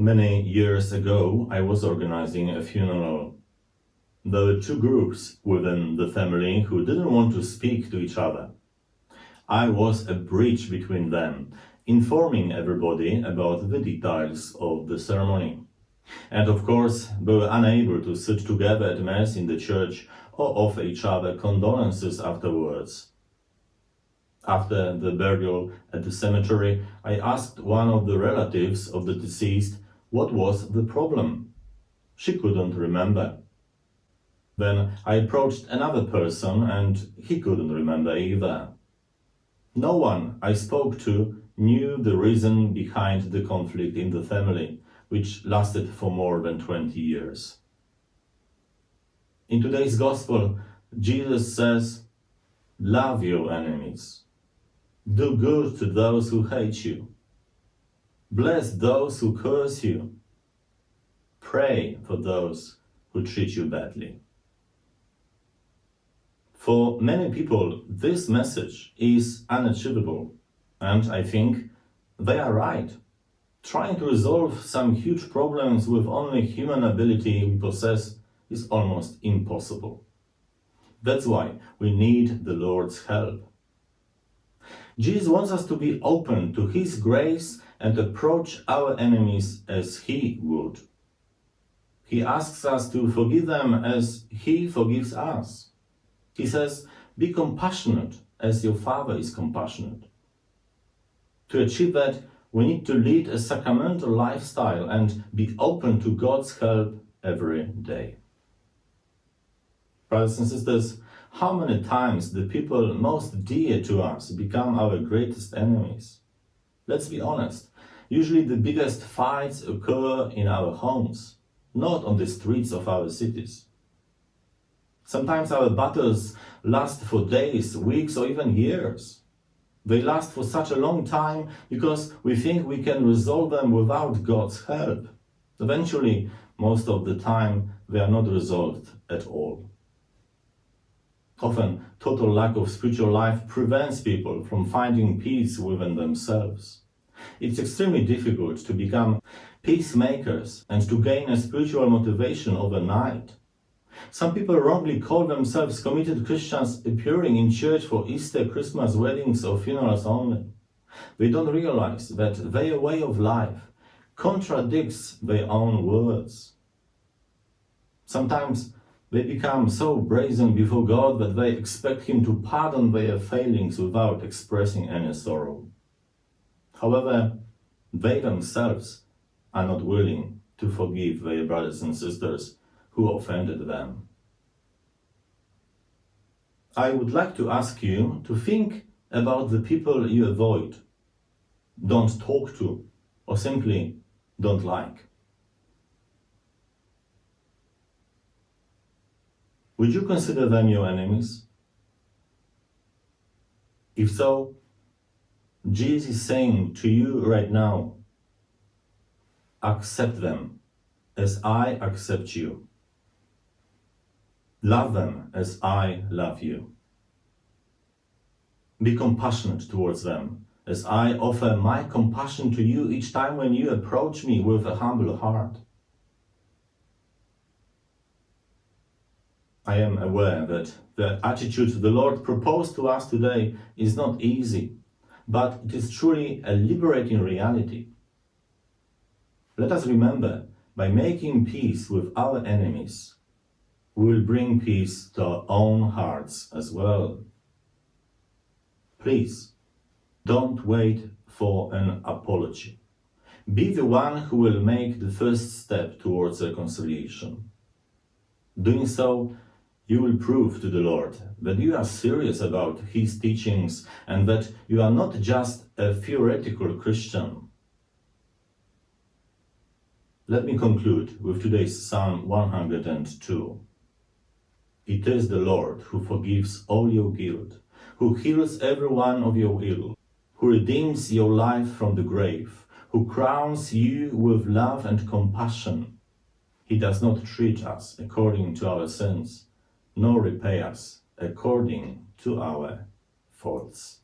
Many years ago, I was organizing a funeral. There were two groups within the family who didn't want to speak to each other. I was a bridge between them, informing everybody about the details of the ceremony. And of course, they were unable to sit together at Mass in the church or offer each other condolences afterwards. After the burial at the cemetery, I asked one of the relatives of the deceased what was the problem. She couldn't remember. Then I approached another person and he couldn't remember either. No one I spoke to knew the reason behind the conflict in the family, which lasted for more than 20 years. In today's Gospel, Jesus says, "Love your enemies. Do good to those who hate you. Bless those who curse you. Pray for those who treat you badly." For many people, this message is unachievable, and I think they are right. Trying to resolve some huge problems with only human ability we possess is almost impossible. That's why we need the Lord's help. Jesus wants us to be open to His grace and approach our enemies as He would. He asks us to forgive them as He forgives us. He says, "Be compassionate as your Father is compassionate." To achieve that, we need to lead a sacramental lifestyle and be open to God's help every day. Brothers and sisters, how many times the people most dear to us become our greatest enemies? Let's be honest, usually the biggest fights occur in our homes, not on the streets of our cities. Sometimes our battles last for days, weeks, or even years. They last for such a long time because we think we can resolve them without God's help. Eventually, most of the time, they are not resolved at all. Often, total lack of spiritual life prevents people from finding peace within themselves. It's extremely difficult to become peacemakers and to gain a spiritual motivation overnight. Some people wrongly call themselves committed Christians appearing in church for Easter, Christmas, weddings or funerals only. They don't realize that their way of life contradicts their own words. Sometimes they become so brazen before God that they expect Him to pardon their failings without expressing any sorrow. However, they themselves are not willing to forgive their brothers and sisters who offended them. I would like to ask you to think about the people you avoid, don't talk to, or simply don't like. Would you consider them your enemies? If so, Jesus is saying to you right now, accept them as I accept you. Love them as I love you. Be compassionate towards them as I offer my compassion to you each time when you approach me with a humble heart. I am aware that the attitude the Lord proposed to us today is not easy, but it is truly a liberating reality. Let us remember, by making peace with our enemies, we will bring peace to our own hearts as well. Please, don't wait for an apology. Be the one who will make the first step towards reconciliation. Doing so, you will prove to the Lord that you are serious about His teachings and that you are not just a theoretical Christian. Let me conclude with today's Psalm 102. It is the Lord who forgives all your guilt, who heals every one of your ill, who redeems your life from the grave, who crowns you with love and compassion. He does not treat us according to our sins, nor repay us according to our faults.